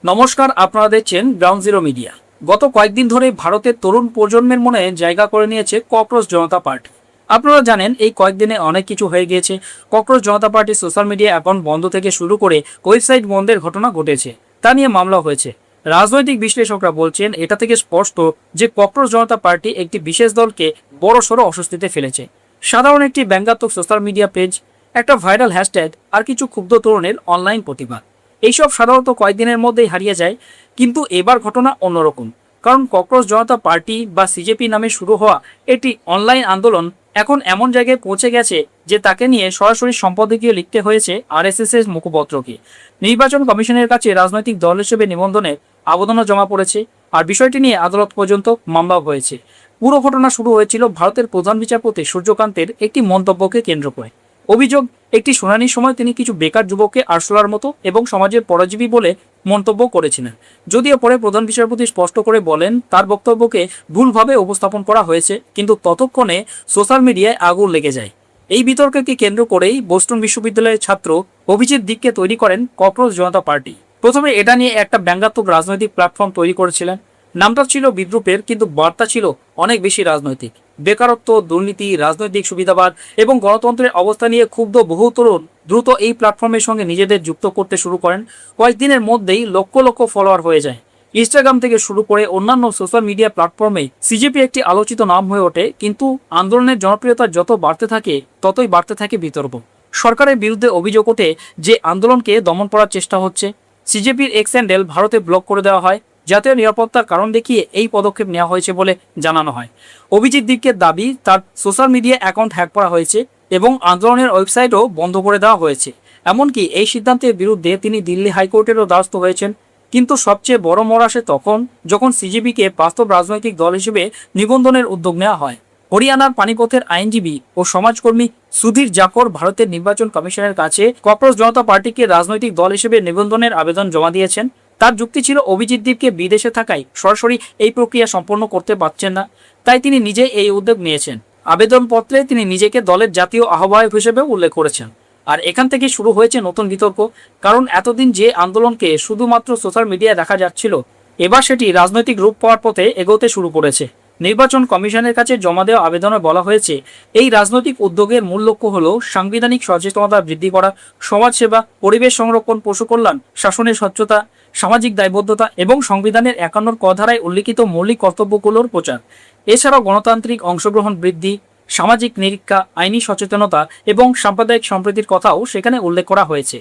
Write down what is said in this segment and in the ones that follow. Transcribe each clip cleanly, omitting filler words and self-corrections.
নমস্কার, আপনারা দেখছেন গ্রাউন্ড জিরো মিডিয়া। গত কয়েকদিন ধরে ভারতের তরুণ প্রজন্মের মনে জায়গা করে নিয়েছে ককরোচ জনতা পার্টি। আপনারা জানেন এই কয়েকদিনে অনেক কিছু হয়ে গিয়েছে। ককরোচ জনতা পার্টির সোশ্যাল মিডিয়া অ্যাকাউন্ট বন্ধ থেকে শুরু করে ওয়েবসাইট বন্ধের ঘটনা ঘটেছে, তা নিয়ে মামলা হয়েছে। রাজনৈতিক বিশ্লেষকরা বলছেন এটা থেকে স্পষ্ট যে ককরোচ জনতা পার্টি একটি বিশেষ দলকে বড়সড় অস্বস্তিতে ফেলেছে। সাধারণ একটি ব্যঙ্গাত্মক সোশ্যাল মিডিয়া পেজ, একটা ভাইরাল হ্যাশট্যাগ আর কিছু ক্ষুব্ধ তরুণের অনলাইন প্রতিবাদ, এইসব সাধারণত কয়েকদিনের মধ্যেই হারিয়ে যায়। কিন্তু এবার ঘটনা অন্যরকম, কারণ ককরোচ জনতা পার্টি বা সিজেপি নামে শুরু হওয়া একটি অনলাইন আন্দোলন এখন এমন জায়গায় পৌঁছে গেছে যে তাকে নিয়ে সরাসরি সম্পাদকীয় লিখতে হয়েছে আরএসএস এর মুখপত্রকে। নির্বাচন কমিশনের কাছে রাজনৈতিক দল হিসেবে নিবন্ধনের আবেদনও জমা পড়েছে, আর বিষয়টি নিয়ে আদালত পর্যন্ত মামলাও হয়েছে। পুরো ঘটনা শুরু হয়েছিল ভারতের প্রধান বিচারপতি সূর্যকান্তের একটি মন্তব্যকে কেন্দ্র করে। অভিযোগ, একটি শুনানির সময় তিনি কিছু বেকার যুবককে আরশোলার মতো এবং সমাজের পরজীবী বলে মন্তব্য করেছিলেন। যদিও পরে প্রধান বিচারপতি স্পষ্ট করে বলেন তার বক্তব্যকে ভুলভাবে উপস্থাপন করা হয়েছে, কিন্তু ততক্ষণে সোশ্যাল মিডিয়ায় আগুন লেগে যায়। এই বিতর্ককে কেন্দ্র করেই বোস্টন বিশ্ববিদ্যালয়ের ছাত্র অভিজিৎ দিককে তৈরি করেন ককরোচ জনতা পার্টি। প্রথমে এটা নিয়ে একটা ব্যঙ্গাত্মক রাজনৈতিক প্ল্যাটফর্ম তৈরি করেছিলেন। নামটা ছিল বিদ্রুপের, কিন্তু বার্তা ছিল অনেক বেশি রাজনৈতিক। বেকারত্ব, দুর্নীতি, রাজনৈতিক সুবিধাবাদ এবং গণতন্ত্রের অবস্থা নিয়ে ক্ষুব্ধ বহু তরুণ দ্রুত এই প্ল্যাটফর্মের সঙ্গে নিজেদের যুক্ত করতে শুরু করেন। কয়েকদিনের মধ্যেই লক্ষ লক্ষ ফলোয়ার হয়ে যায়। ইনস্টাগ্রাম থেকে শুরু করে অন্যান্য সোশ্যাল মিডিয়া প্ল্যাটফর্মে সিজেপি একটি আলোচিত নাম হয়ে ওঠে। কিন্তু আন্দোলনের জনপ্রিয়তা যত বাড়তে থাকে ততই বাড়তে থাকে বিতর্ক। সরকারের বিরুদ্ধে অভিযোগ ওঠে যে আন্দোলনকে দমন করার চেষ্টা হচ্ছে। সিজেপির এক্স হ্যান্ডেল ভারতে ব্লক করে দেওয়া হয়। জাতীয় নিরাপত্তার কারণ দেখিয়ে এই পদক্ষেপ নেওয়া হয়েছে বলে জানানো হয়। অভিজিৎ দিকের দাবি তার সোশ্যাল মিডিয়া অ্যাকাউন্ট হ্যাক করা হয়েছে এবং আন্দোলনের ওয়েবসাইটও বন্ধ করে দেওয়া হয়েছে। এমনকি এই সিদ্ধান্তের বিরুদ্ধে তিনি দিল্লি হাইকোর্টেরও দ্বারস্থ হয়েছেন। কিন্তু সবচেয়ে বড় মোড় আসে তখন যখন সিজেপিকে বাস্তব রাজনৈতিক দল হিসেবে নিবন্ধনের উদ্যোগ নেওয়া হয়। হরিয়ানার পানিপথের আইনজীবী ও সমাজকর্মী সুধীর জাকর ভারতের নির্বাচন কমিশনের কাছে ককরোচ জনতা পার্টিকে রাজনৈতিক দল হিসেবে নিবন্ধনের আবেদন জমা দিয়েছেন। তার যুক্তি ছিল অভিজিৎ দীপকে বিদেশে থাকায় সরাসরি এই প্রক্রিয়া সম্পন্ন করতে পারছেন না, তাই তিনি নিজেই এই উদ্যোগ নিয়েছেন। আবেদনপত্রে তিনি নিজেকে দলের জাতীয় আহ্বায়ক হিসেবে উল্লেখ করেছেন। আর এখান থেকে শুরু হয়েছে নতুন বিতর্ক, কারণ এতদিন যে আন্দোলনকে শুধুমাত্র সোশ্যাল মিডিয়ায় দেখা যাচ্ছিল, এবার সেটি রাজনৈতিক রূপ পাওয়ার পথে এগোতে শুরু করেছে। নির্বাচন কমিশনের কাছে জমা দেওয়া আবেদনে বলা হয়েছে এই রাজনৈতিক উদ্যোগের মূল লক্ষ্য হল সাংবিধানিক সচেতনতা বৃদ্ধি করা, সমাজসেবা, পরিবেশ সংরক্ষণ, পশু কল্যাণ, শাসনের স্বচ্ছতা, সামাজিক দায়বদ্ধতা এবং সংবিধানের 51 ক ধারায় উল্লিখিত মৌলিক কর্তব্যগুলোর প্রচার। এছাড়াও গণতান্ত্রিক অংশগ্রহণ বৃদ্ধি, সামাজিক নিরীক্ষা, আইনি সচেতনতা এবং সাম্প্রদায়িক সম্প্রীতির কথাও সেখানে উল্লেখ করা হয়েছে।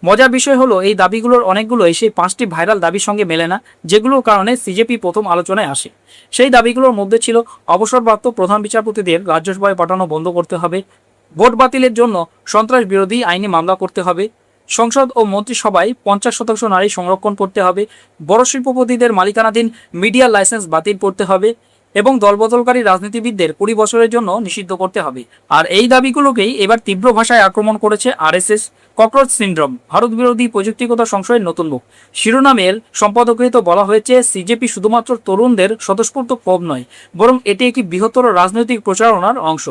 মজার বিষয় হলো এই দাবিগুলোর অনেকগুলোই সেই 5টি ভাইরাল দাবির সঙ্গে মেলে না, যেগুলোর কারণে সিজেপি প্রথম আলোচনায় আসে। সেই দাবিগুলোর মধ্যে ছিল অবসরপ্রাপ্ত প্রধান বিচারপতিদের রাজ্যসভায় পাঠানো বন্ধ করতে হবে, ভোট বাতিলের জন্য সন্ত্রাস বিরোধী আইনি মামলা করতে হবে, সংসদ ও মন্ত্রিসভায় 50% নারী সংরক্ষণ করতে হবে, বড় শিল্পপতিদের মালিকানাধীন মিডিয়া লাইসেন্স বাতিল করতে হবে এবং দলবদলকারী রাজনীতিবিদদের 20 বছরের জন্য নিষিদ্ধ করতে হবে। আর এই দাবিগুলোকেই এবার তীব্র ভাষায় আক্রমণ করেছে আরএসএস। ককরোচ সিন্ড্রোম, ভারত বিরোধী প্রযুক্তিগত সংশয়ের নতুন মুখ শিরোনামের সম্পাদকীয়তে বলা হয়েছে সিজেপি শুধুমাত্র তরুণদের স্বতঃস্ফূর্ত ক্ষোভ নয়, বরং এটি একটি বৃহত্তর রাজনৈতিক প্রচারণার অংশ।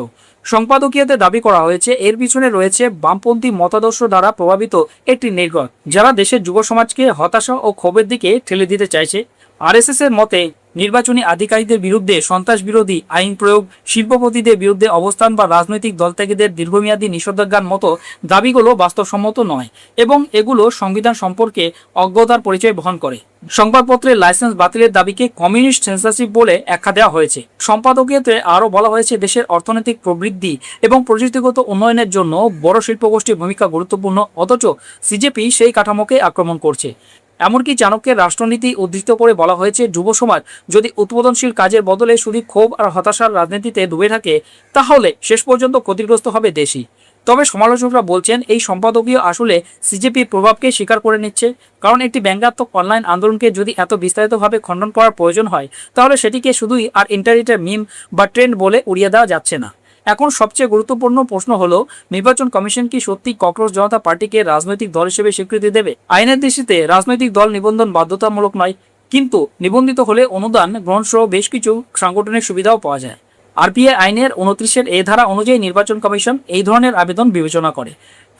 সম্পাদকীয়তে দাবি করা হয়েছে এর পিছনে রয়েছে বামপন্থী মতাদর্শ দ্বারা প্রভাবিত একটি নির্গত, যারা দেশের যুব সমাজকে হতাশা ও ক্ষোভের দিকে ঠেলে দিতে চাইছে। আরএসএস এর মতে নির্বাচনী আধিকারিকদের বিরুদ্ধে সন্ত্রাস বিরোধী আইন প্রয়োগ, শিল্পপতিদের বিরুদ্ধে অবস্থান বা রাজনৈতিক দলত্যাগীদের দীর্ঘমেয়াদী নিষেধাজ্ঞার মতো দাবিগুলো বাস্তবসম্মত নয় এবং এগুলো সংবিধান সম্পর্কে অজ্ঞতার পরিচয় বহন করে। সংবাদপত্রের লাইসেন্স বাতিলের দাবিকে কমিউনিস্ট সেন্সরশিপ বলে আখ্যা দেওয়া হয়েছে। সম্পাদকীয়তে আরও বলা হয়েছে দেশের অর্থনৈতিক প্রবৃদ্ধি এবং প্রযুক্তিগত উন্নয়নের জন্য বড় শিল্পগোষ্ঠীর ভূমিকা গুরুত্বপূর্ণ, অথচ সিজেপি সেই কাঠামোকে আক্রমণ করছে। এমনকি চাণক্যের রাষ্ট্রনীতি উদ্ধৃত করে বলা হয়েছে যুব সমাজ যদি উদ্বোধনশীল কাজের বদলে শুধু ক্ষোভ আর হতাশার রাজনীতিতে ডুবে থাকে তাহলে শেষ পর্যন্ত ক্ষতিগ্রস্ত হবে দেশই। তবে সমালোচকরা বলছেন এই সম্পাদকীয় আসলে সিজেপির প্রভাবকে স্বীকার করে নিচ্ছে, কারণ একটি ব্যঙ্গাত্মক অনলাইন আন্দোলনকে যদি এত বিস্তারিতভাবে খণ্ডন করার প্রয়োজন হয় তাহলে সেটিকে শুধুই আর ইন্টারনেটের মিম বা ট্রেন্ড বলে উড়িয়ে দেওয়া যাচ্ছে না। এখন সবচেয়ে গুরুত্বপূর্ণ প্রশ্ন হলো নির্বাচন কমিশন কি সত্যি ককরোচ জনতা পার্টিকে রাজনৈতিক দল হিসেবে স্বীকৃতি দেবে? আইনের দৃষ্টিতে রাজনৈতিক দল নিবন্ধন বাধ্যতামূলক নয়, কিন্তু নিবন্ধিত হলে অনুদান গ্রহণ সহ বেশ কিছু সাংগঠনিক সুবিধাও পাওয়া যায়। আরপিএ আইনের 29 এ ধারা অনুযায়ী নির্বাচন কমিশন এই ধরনের আবেদন বিবেচনা করে।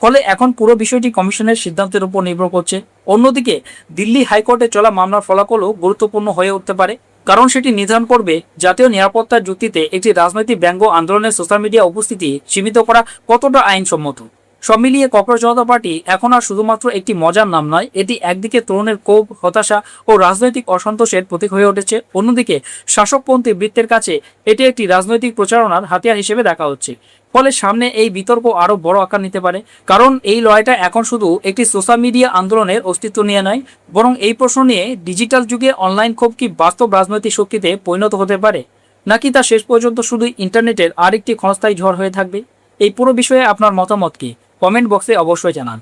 ফলে এখন পুরো বিষয়টি কমিশনের সিদ্ধান্তের উপর নির্ভর করছে। অন্যদিকে দিল্লি হাইকোর্টে চলা মামলার ফলাফলও গুরুত্বপূর্ণ হয়ে উঠতে পারে, কারণ সেটি নির্ধারণ করবে জাতীয় নিরাপত্তার যুক্তিতে একটি রাজনৈতিক ব্যঙ্গ আন্দোলনের সোশ্যাল মিডিয়া উপস্থিতি সীমিত করা কতটা আইনসম্মত। সব মিলিয়ে ককরোচ জনতা পার্টি এখন আর শুধুমাত্র একটি মজার নাম নয়, এটি একদিকে তরুণের ক্ষোভ, হতাশা ও রাজনৈতিক অসন্তোষের প্রতীক হয়ে উঠেছে, অন্যদিকে শাসকপন্থী বৃত্তের কাছে এটি একটি রাজনৈতিক প্রচারণার হাতিয়ার হিসেবে দেখা হচ্ছে। ফলে সামনে এই বিতর্ক আরো বড় আকার নিতে পারে, কারণ এই লড়াইটা এখন শুধু একটি সোশ্যাল মিডিয়া আন্দোলনের অস্তিত্ব নিয়ে নয়, বরং এই প্রশ্ন নিয়ে ডিজিটাল যুগে অনলাইন ক্ষোভ কি বাস্তব রাজনৈতিক শক্তিতে পরিণত হতে পারে, নাকি তা শেষ পর্যন্ত শুধু ইন্টারনেটের আরেকটি ক্ষণস্থায়ী ঝড় হয়ে থাকবে। এই পুরো বিষয়ে আপনার মতামত কি? কমেন্ট বক্সে অবশ্যই জানান।